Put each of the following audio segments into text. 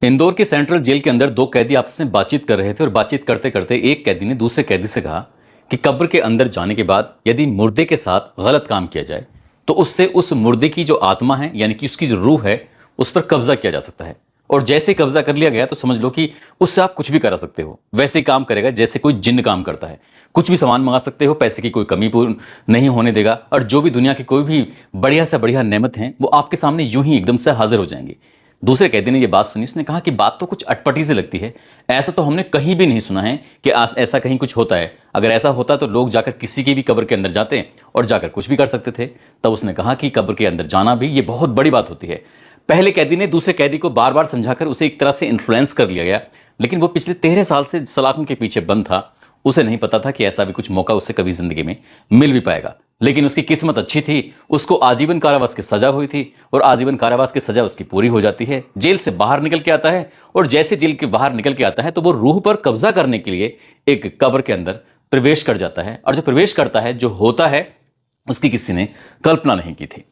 इंदौर के central jail के अंदर दो कैदी आपस में बातचीत कर रहे थे और बातचीत करते करते एक कैदी ने दूसरे कैदी से कहा कि कब्र के अंदर जाने के बाद यदि मुर्दे के साथ गलत काम किया जाए तो उससे उस मुर्दे की जो आत्मा है यानी कि उसकी जो रूह है उस पर कब्जा किया जा सकता है। और जैसे ही कब्जा कर लिया गया तो समझ लो कि उससे आप कुछ भी करा सकते हो, वैसे ही काम करेगा जैसे कोई जिन्न काम करता है। कुछ भी सामान मंगा सकते हो, पैसे की कोई कमी पूर्ण नहीं होने देगा और जो भी दुनिया की कोई भी बढ़िया से बढ़िया नेमत है वो आपके सामने यूं ही एकदम से हाजिर हो जाएंगी। दूसरे कैदी ने यह बात सुनी, उसने कहा कि बात तो कुछ अटपटी से लगती है, ऐसा तो हमने कहीं भी नहीं सुना है कि ऐसा कहीं कुछ होता है। अगर ऐसा होता तो लोग जाकर किसी की भी कब्र के अंदर जाते और जाकर कुछ भी कर सकते थे। तब उसने कहा कि कब्र के अंदर जाना भी ये बहुत बड़ी बात होती है। पहले कैदी ने दूसरे कैदी को बार बार समझाकर उसे एक तरह से इन्फ्लुएंस कर लिया गया, लेकिन वो पिछले 13 साल से सलाखों के पीछे बंद था। उसे नहीं पता था कि ऐसा भी कुछ मौका उसे कभी जिंदगी में मिल भी पाएगा। लेकिन उसकी किस्मत अच्छी थी, उसको आजीवन कारावास की सजा हुई थी और आजीवन कारावास की सजा उसकी पूरी हो जाती है। जेल से बाहर निकल के आता है और जैसे जेल के बाहर निकल के आता है तो वो रूह पर कब्जा करने के लिए एक कब्र के अंदर प्रवेश कर जाता है। और जो प्रवेश करता है, जो होता है, उसकी किसी ने कल्पना नहीं की थी।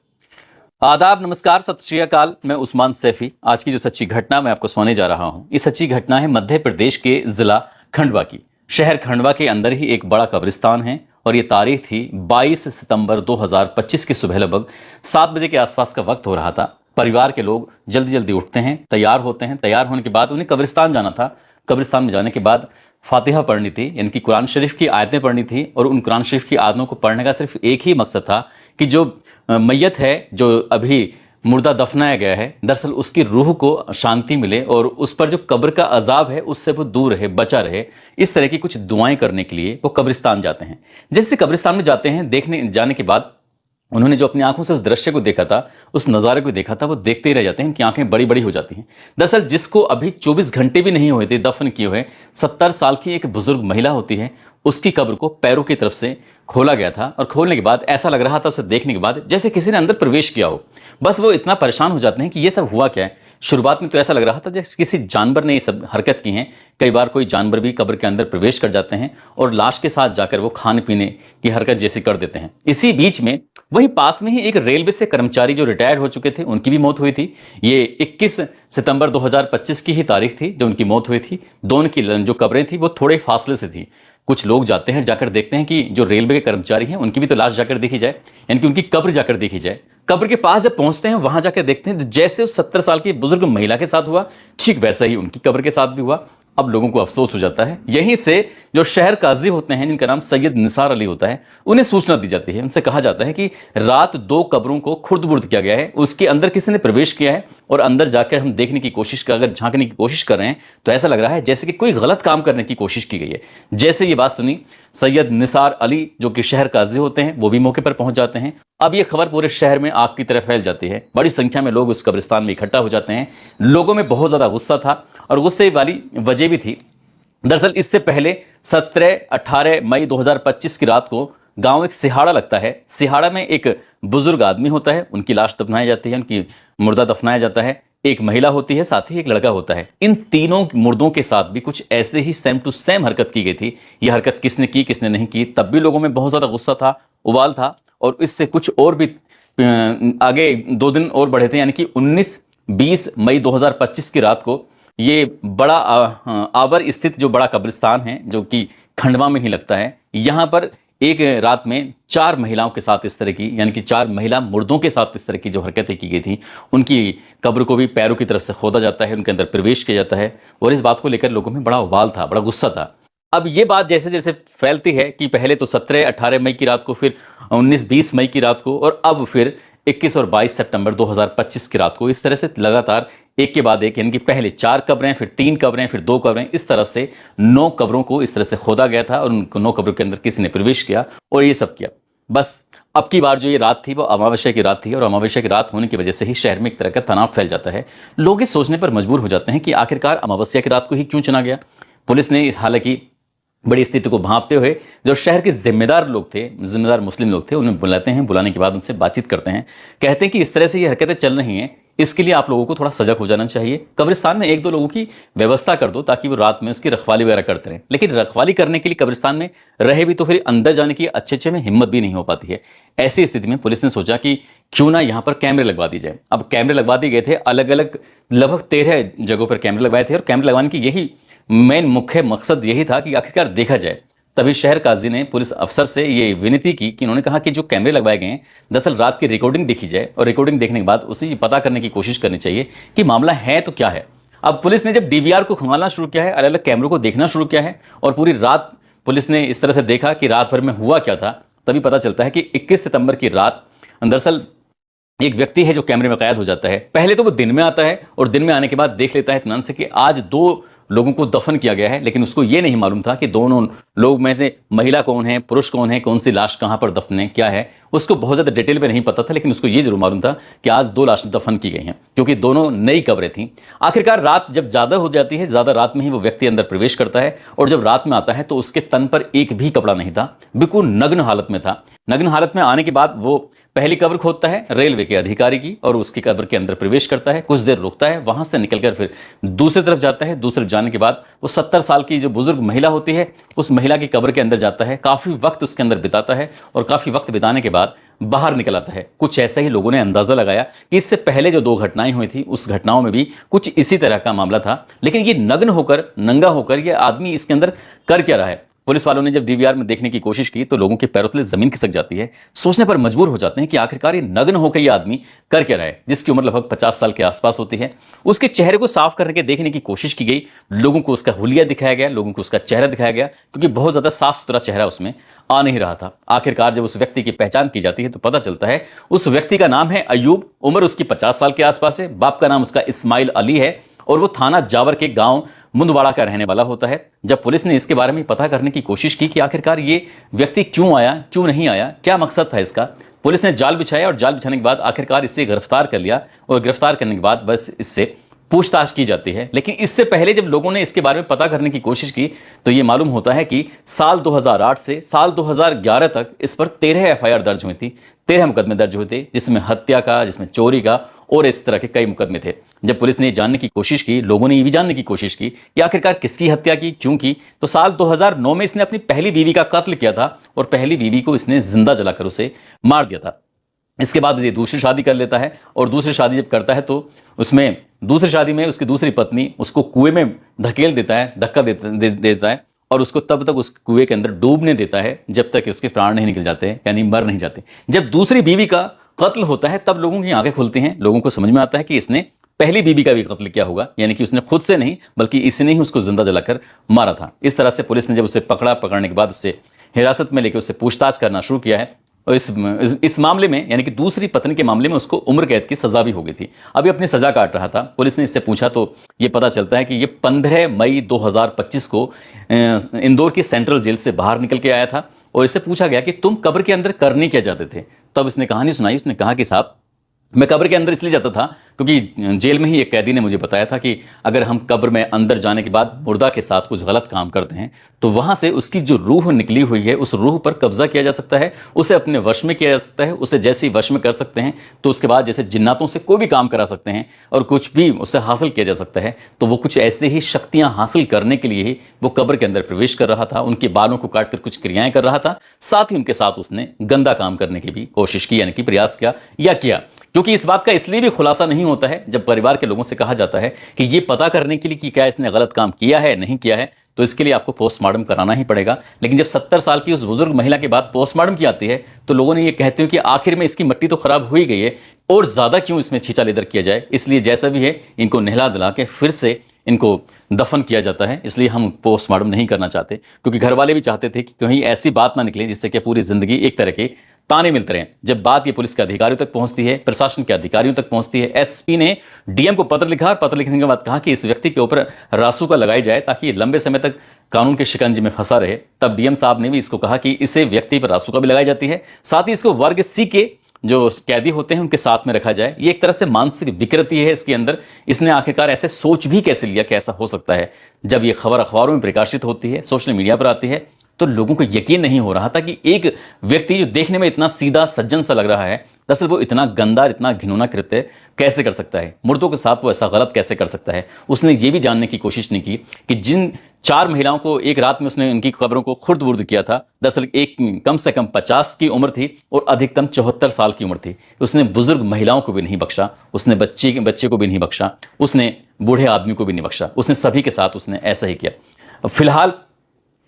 आदाब, नमस्कार, सत श्री अकाल। मैं उस्मान सैफी। आज की जो सच्ची घटना मैं आपको सुनाने जा रहा हूं, ये सच्ची घटना है मध्य प्रदेश के जिला खंडवा की। शहर खंडवा के अंदर ही एक बड़ा कब्रिस्तान है और ये तारीख थी 22 सितंबर 2025 की सुबह लगभग 7 बजे के आसपास का वक्त हो रहा था। परिवार के लोग जल्दी जल्दी उठते हैं, तैयार होते हैं। तैयार होने के बाद उन्हें कब्रिस्तान जाना था। कब्रिस्तान में जाने के बाद फातिहा पढ़नी थी, यानी कि कुरान शरीफ की आयतें पढ़नी थी। और उन कुरान शरीफ की आयतों को पढ़ने का सिर्फ एक ही मकसद था कि जो मैयत है, जो अभी मुर्दा दफनाया गया है, दरअसल उसकी रूह को शांति मिले और उस पर जो कब्र का अजाब है उससे वो दूर रहे, बचा रहे। इस तरह की कुछ दुआएं करने के लिए वो कब्रिस्तान जाते हैं। जैसे कब्रिस्तान में जाते हैं, देखने जाने के बाद उन्होंने जो अपनी आंखों से उस दृश्य को देखा था, उस नज़ारे को देखा था, वो देखते ही रह जाते हैं। उनकी आंखें बड़ी बड़ी हो जाती हैं। दरअसल जिसको अभी 24 घंटे भी नहीं हुए थे दफन किए हुए 70 साल की एक बुजुर्ग महिला होती है, उसकी कब्र को पैरों की तरफ से खोला गया था। और खोलने के बाद ऐसा लग रहा था उसे देखने के बाद जैसे किसी ने अंदर प्रवेश किया हो। बस वो इतना परेशान हो जाते हैं कि ये सब हुआ क्या है। शुरुआत में तो ऐसा लग रहा था जैसे किसी जानवर ने ये सब हरकत की हैं। कई बार कोई जानवर भी कब्र के अंदर प्रवेश कर जाते हैं और लाश के साथ जाकर वो खाने पीने की हरकत जैसी कर देते हैं। इसी बीच में वहीं पास में ही एक रेलवे से कर्मचारी जो रिटायर्ड हो चुके थे, उनकी भी मौत हुई थी। ये 21 सितंबर 2025 की ही तारीख थी जो उनकी मौत हुई थी। दोनों की जो कब्रें थी वो थोड़े फासले से थी। कुछ लोग जाते हैं, जाकर देखते हैं कि जो रेलवे के कर्मचारी हैं उनकी भी तो लाश जाकर देखी जाए, यानी कि उनकी कब्र जाकर देखी जाए। कब्र के पास जब पहुंचते हैं, वहां जाकर देखते हैं तो जैसे उस 70 साल की बुजुर्ग महिला के साथ हुआ, ठीक वैसा ही उनकी कब्र के साथ भी हुआ। अब लोगों को अफसोस हो जाता है। यहीं से जो शहर काजी होते हैं, जिनका नाम सैयद निसार अली होता है, उन्हें सूचना दी जाती है। उनसे कहा जाता है कि रात 2 कब्रों को खुर्द-बुर्द किया गया है, उसके अंदर किसी ने प्रवेश किया है और अंदर जाकर हम देखने की कोशिश कर, अगर झांकने की कोशिश कर रहे हैं तो ऐसा लग रहा है जैसे कि कोई गलत काम करने की कोशिश की गई है। जैसे ये बात सुनी, सैयद निसार अली जो कि शहर काजी होते हैं वो भी मौके पर पहुंच जाते हैं। अब ये खबर पूरे शहर में आग की तरह फैल जाती है। बड़ी संख्या में लोग उस कब्रिस्तान में इकट्ठा हो जाते हैं। लोगों में बहुत ज्यादा गुस्सा था और गुस्से वाली वजह भी थी। दरअसल इससे पहले 17-18 मई 2025 की रात को गांव एक सिहाड़ा लगता है। सिहाड़ा में एक बुजुर्ग आदमी होता है, उनकी लाश दफनाई जाती है, उनकी मुर्दा दफनाया जाता है। एक महिला होती है, साथ ही एक लड़का होता है। इन तीनों मुर्दों के साथ भी कुछ ऐसे ही सेम टू सेम हरकत की गई थी। यह हरकत किसने की, किसने नहीं की, तब भी लोगों में बहुत ज्यादा गुस्सा था, उबाल था। और इससे कुछ और भी आगे 2 दिन और बढ़े थे, यानी कि 19-20 मई 2025 की रात को ये बड़ा आवर स्थित जो बड़ा कब्रिस्तान है, जो कि खंडवा में ही लगता है, यहां पर एक रात में 4 महिलाओं के साथ इस तरह की, यानी कि 4 महिला मुर्दों के साथ इस तरह की जो हरकतें की गई थी, उनकी कब्र को भी पैरों की तरफ से खोदा जाता है, उनके अंदर प्रवेश किया जाता है। और इस बात को लेकर लोगों में बड़ा उबाल था, बड़ा गुस्सा था। अब ये बात जैसे जैसे फैलती है कि पहले तो 17-18 मई की रात को, फिर 19-20 मई की रात को, और अब फिर 21 और 22 सितंबर 2025 की रात को, इस तरह से लगातार एक के बाद एक, यानी कि पहले 4 कब्रें, फिर 3 कब्रें, फिर 2 कब्रें, इस तरह से 9 कब्रों को इस तरह से खोदा गया था और उन 9 कब्रों के अंदर किसी ने प्रवेश किया और ये सब किया। बस अब की बार जो ये रात थी वो अमावस्या की रात थी और अमावस्या की रात होने की वजह से ही शहर में एक तरह का तनाव फैल जाता है। लोग इस सोचने पर मजबूर हो जाते हैं कि आखिरकार अमावस्या की रात को ही क्यों चुना गया। पुलिस ने इस हालांकि बड़ी स्थिति को भांपते हुए जो शहर के जिम्मेदार लोग थे, जिम्मेदार मुस्लिम लोग थे, उन्हें बुलाते हैं। बुलाने के बाद उनसे बातचीत करते हैं। कहते हैं कि इस तरह से ये हरकतें चल रही हैं, इसके लिए आप लोगों को थोड़ा सजग हो जाना चाहिए। कब्रिस्तान में एक दो लोगों की व्यवस्था कर दो ताकि वो रात में उसकी रखवाली वगैरह करते रहें, लेकिन रखवाली करने के लिए कब्रिस्तान में रहे भी तो फिर अंदर जाने की अच्छे में हिम्मत भी नहीं हो पाती है। ऐसी स्थिति में पुलिस ने सोचा कि क्यों ना यहां पर कैमरे लगवा दी जाए। अब कैमरे लगवा दिए गए थे, अलग अलग लगभग 13 जगहों पर कैमरे लगवाए थे और कैमरे लगवाने की यही मेन मुख्य मकसद यही था कि आखिरकार देखा जाए। तभी शहर काजी ने पुलिस अफसर से ये विनती की कि उन्होंने कहा कि जो कैमरे लगवाए गए हैं दरअसल रात की रिकॉर्डिंग देखी जाए और रिकॉर्डिंग देखने के बाद उसी पता करने की कोशिश करनी चाहिए कि मामला है तो क्या है। अब पुलिस ने जब डीवीआर को खंगालना शुरू किया है, अलग अलग कैमरों को देखना शुरू किया है और पूरी रात पुलिस ने इस तरह से देखा कि रात भर में हुआ क्या था, तभी पता चलता है कि 21 सितंबर की रात दरअसल एक व्यक्ति है जो कैमरे में कैद हो जाता है। पहले तो वो दिन में आता है और दिन में आने के बाद देख लेता है इत्मीनान से कि आज 2 लोगों को दफन किया गया है, लेकिन उसको ये नहीं मालूम था कि दोनों लोग में से महिला कौन है, पुरुष कौन है, कौन सी लाश कहां पर दफन है, क्या है, उसको बहुत ज्यादा डिटेल में नहीं पता था। लेकिन उसको ये जरूर मालूम था कि आज 2 लाशें दफन की गई हैं, क्योंकि दोनों नई कब्रें थीं। आखिरकार रात जब ज्यादा हो जाती है, ज्यादा रात में ही वो व्यक्ति अंदर प्रवेश करता है और जब रात में आता है तो उसके तन पर एक भी कपड़ा नहीं था, बिल्कुल नग्न हालत में था। नग्न हालत में आने के बाद वो पहली कब्र खोदता है रेलवे के अधिकारी की और उसकी कब्र के अंदर प्रवेश करता है, कुछ देर रुकता है, वहां से निकलकर फिर दूसरी तरफ जाता है। दूसरी तरफ जाने के बाद वो 70 साल की जो बुजुर्ग महिला होती है उस महिला की कब्र के अंदर जाता है, काफी वक्त उसके अंदर बिताता है और काफी वक्त बिताने के बाद बाहर निकल आता है। कुछ ऐसा ही लोगों ने अंदाजा लगाया कि इससे पहले जो 2 घटनाएं हुई थी उस घटनाओं में भी कुछ इसी तरह का मामला था, लेकिन ये नग्न होकर, नंगा होकर ये आदमी इसके अंदर कर क्या रहा है। पुलिस वालों ने जब डीवीआर में देखने की कोशिश की तो लोगों के पैरों तले जमीन खिसक जाती है, सोचने पर मजबूर हो जाते हैं कि आखिरकार ये नग्न होकर ये आदमी कर क्या रहा है, जिसकी उम्र लगभग 50 साल के आसपास होती है। उसके चेहरे को साफ करके देखने की कोशिश की गई, लोगों को उसका हुलिया दिखाया गया, लोगों को उसका चेहरा दिखाया गया, क्योंकि बहुत ज्यादा साफ सुथरा चेहरा उसमें आ नहीं रहा था। आखिरकार जब उस व्यक्ति की पहचान की जाती है तो पता चलता है उस व्यक्ति का नाम है अयूब, उम्र उसकी 50 साल के आसपास है, बाप का नाम उसका इस्माइल अली है और वो थाना जावर के गांव मुंदवाड़ा का रहने वाला होता है। जब पुलिस ने इसके बारे में पता करने की कोशिश की कि आखिरकार ये व्यक्ति क्यों आया, क्यों नहीं आया, क्या मकसद था इसका, पुलिस ने जाल बिछाया और जाल बिछाने के बाद आखिरकार इसे गिरफ्तार कर लिया और गिरफ्तार करने के बाद बस इससे पूछताछ की जाती है। लेकिन इससे पहले जब लोगों ने इसके बारे में पता करने की कोशिश की तो यह मालूम होता है कि साल 2008 से साल 2011 तक इस पर 13 एफआईआर दर्ज हुई थी, 13 मुकदमे दर्ज हुए थे, जिसमें हत्या का, जिसमें चोरी का और इस तरह के कई मुकदमे थे। जब पुलिस ने जानने की कोशिश की, लोगों ने ये भी जानने की कोशिश की कि आखिरकार किसकी हत्या की, क्यों की, तो साल 2009 में इसने अपनी पहली बीवी का कत्ल किया था और पहली बीवी को इसने जिंदा जलाकर उसे मार दिया था। इसके बाद ये दूसरी शादी कर लेता है और दूसरी शादी जब करता है तो उसमें दूसरी शादी में उसकी दूसरी पत्नी उसको कुएं में धकेल देता है, धक्का देता है और उसको तब तक उस कुएं के अंदर डूबने देता है जब तक उसके प्राण नहीं निकल जाते, यानी मर नहीं जाते। जब दूसरी बीवी का कत्ल होता है तब लोगों की आंखें खुलती हैं, लोगों को समझ में आता है कि इसने पहली बीवी का भी कत्ल किया होगा, यानी कि उसने खुद से नहीं बल्कि इसने ही उसको जिंदा जलाकर मारा था। इस तरह से पुलिस ने जब उसे पकड़ने के बाद उससे हिरासत में लेकर उससे पूछताछ करना शुरू किया है और इस मामले में, यानी कि दूसरी पत्नी के मामले में उसको उम्र कैद की सजा भी हो गई थी। अभी अपनी सजा काट रहा था। पुलिस ने इससे पूछा तो ये पता चलता है कि ये 15 मई 2025 को इंदौर की सेंट्रल जेल से बाहर निकल के आया था और इससे पूछा गया कि तुम कब्र के अंदर करने क्या चाहते थे। तब इसने कहानी सुनाई, उसने कहा कि साहब मैं कब्र के अंदर इसलिए जाता था क्योंकि जेल में ही एक कैदी ने मुझे बताया था कि अगर हम कब्र में अंदर जाने के बाद मुर्दा के साथ कुछ गलत काम करते हैं तो वहां से उसकी जो रूह निकली हुई है उस रूह पर कब्जा किया जा सकता है, उसे अपने वश में किया जा सकता है, उसे जैसे ही वश में कर सकते हैं तो उसके बाद जैसे जिन्नातों से कोई भी काम करा सकते हैं और कुछ भी उससे हासिल किया जा सकता है। तो वो कुछ ऐसे ही शक्तियां हासिल करने के लिए ही वो कब्र के अंदर प्रवेश कर रहा था, उनके बालों को काटकर कुछ क्रियाएं कर रहा था, साथ ही उनके साथ उसने गंदा काम करने की भी कोशिश की, यानी कि प्रयास किया। क्योंकि इस बात का इसलिए भी खुलासा नहीं होता है जब परिवार के लोगों से कहा जाता है कि ये पता करने के लिए कि क्या इसने गलत काम किया है नहीं किया है तो इसके लिए आपको पोस्टमार्टम कराना ही पड़ेगा। लेकिन जब 70 साल की उस बुजुर्ग महिला के बाद पोस्टमार्टम की आती है तो लोगों ने ये कहते हैं कि आखिर में इसकी मट्टी तो खराब हो ही गई है और ज्यादा क्यों इसमें छींचा लेदर किया जाए, इसलिए जैसा भी है इनको नहला दिला के फिर से इनको दफन किया जाता है। इसलिए हम पोस्टमार्टम नहीं करना चाहते, क्योंकि घर वाले भी चाहते थे कि कहीं ऐसी बात ना निकले जिससे कि पूरी जिंदगी एक तरह के ताने मिलते रहे। जब बात ये पुलिस के अधिकारियों तक पहुंचती है, प्रशासन के अधिकारियों तक पहुंचती है, एसपी ने डीएम को पत्र लिखा और पत्र लिखने के बाद कहा कि इस व्यक्ति के ऊपर रासुका लगाई जाए ताकि लंबे समय तक कानून के शिकंजे में फंसा रहे। तब डीएम साहब ने भी इसको कहा कि इसे व्यक्ति पर रासुका भी लगाई जाती है, साथ ही इसको वर्ग सी के जो कैदी होते हैं उनके साथ में रखा जाए। ये एक तरह से मानसिक विकृति है इसके अंदर। इसने आखिरकार ऐसे सोच भी कैसे लिया कि ऐसा हो सकता है। जब ये खबर अखबारों में प्रकाशित होती है, सोशल मीडिया पर आती है, तो लोगों को यकीन नहीं हो रहा था कि एक व्यक्ति जो देखने में इतना सीधा सज्जन सा लग रहा है दरअसल वो इतना गंदा, इतना घिनौना कृत्य कैसे कर सकता है, मुर्दों के साथ वो ऐसा गलत कैसे कर सकता है। उसने ये भी जानने की कोशिश नहीं की कि जिन 4 महिलाओं को एक रात में उसने उनकी कब्रों को खुर्द बुर्द किया था, दरअसल एक कम से कम 50 की उम्र थी और अधिकतम 74 साल की उम्र थी। उसने बुजुर्ग महिलाओं को भी नहीं बख्शा, उसने बच्चे को भी नहीं बख्शा, उसने बूढ़े आदमी को भी नहीं बख्शा, उसने सभी के साथ उसने ऐसा ही किया। फिलहाल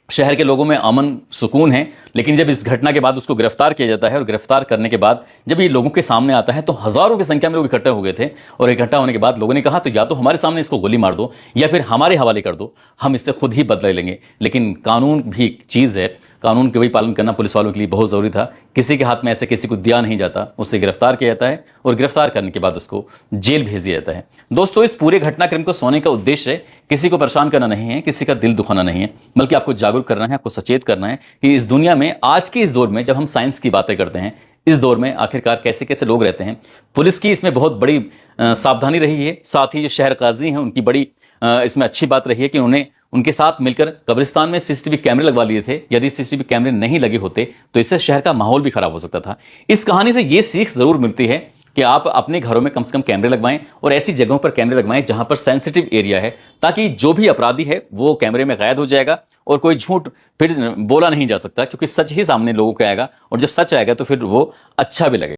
शहर के लोगों में अमन सुकून है, लेकिन जब इस घटना के बाद उसको गिरफ्तार किया जाता है और गिरफ्तार करने के बाद जब ये लोगों के सामने आता है तो हजारों की संख्या में लोग इकट्ठे हो गए थे। और इकट्ठा होने के बाद लोगों ने कहा तो या तो हमारे सामने इसको गोली मार दो या फिर हमारे हवाले कर दो, हम इससे खुद ही बदला लेंगे। लेकिन कानून भी एक चीज़ है, कानून का भी पालन करना पुलिस वालों के लिए बहुत ज़रूरी था। किसी के हाथ में ऐसे किसी को दिया नहीं जाता, उससे गिरफ्तार किया जाता है और गिरफ्तार करने के बाद उसको जेल भेज दिया जाता है। दोस्तों, इस पूरे घटनाक्रम को सोने का उद्देश्य किसी को परेशान करना नहीं है, किसी का दिल दुखाना नहीं है, बल्कि आपको जागरूक करना है, आपको सचेत करना है कि इस दुनिया में, आज के इस दौर में जब हम साइंस की बातें करते हैं, इस दौर में आखिरकार कैसे कैसे लोग रहते हैं। पुलिस की इसमें बहुत बड़ी सावधानी रही है। साथ ही जो शहर काजी हैं उनकी बड़ी इसमें अच्छी बात रही है कि उन्होंने उनके साथ मिलकर कब्रिस्तान में सीसीटीवी कैमरे लगवा लिए थे। यदि सीसीटीवी कैमरे नहीं लगे होते तो इससे शहर का माहौल भी खराब हो सकता था। इस कहानी से यह सीख जरूर मिलती है कि आप अपने घरों में कम से कम कैमरे लगवाएं और ऐसी जगहों पर कैमरे लगवाएं जहां पर सेंसिटिव एरिया है, ताकि जो भी अपराधी है वो कैमरे में कैद हो जाएगा और कोई झूठ फिर बोला नहीं जा सकता, क्योंकि सच ही सामने लोगों को आएगा और जब सच आएगा तो फिर वो अच्छा भी लगेगा।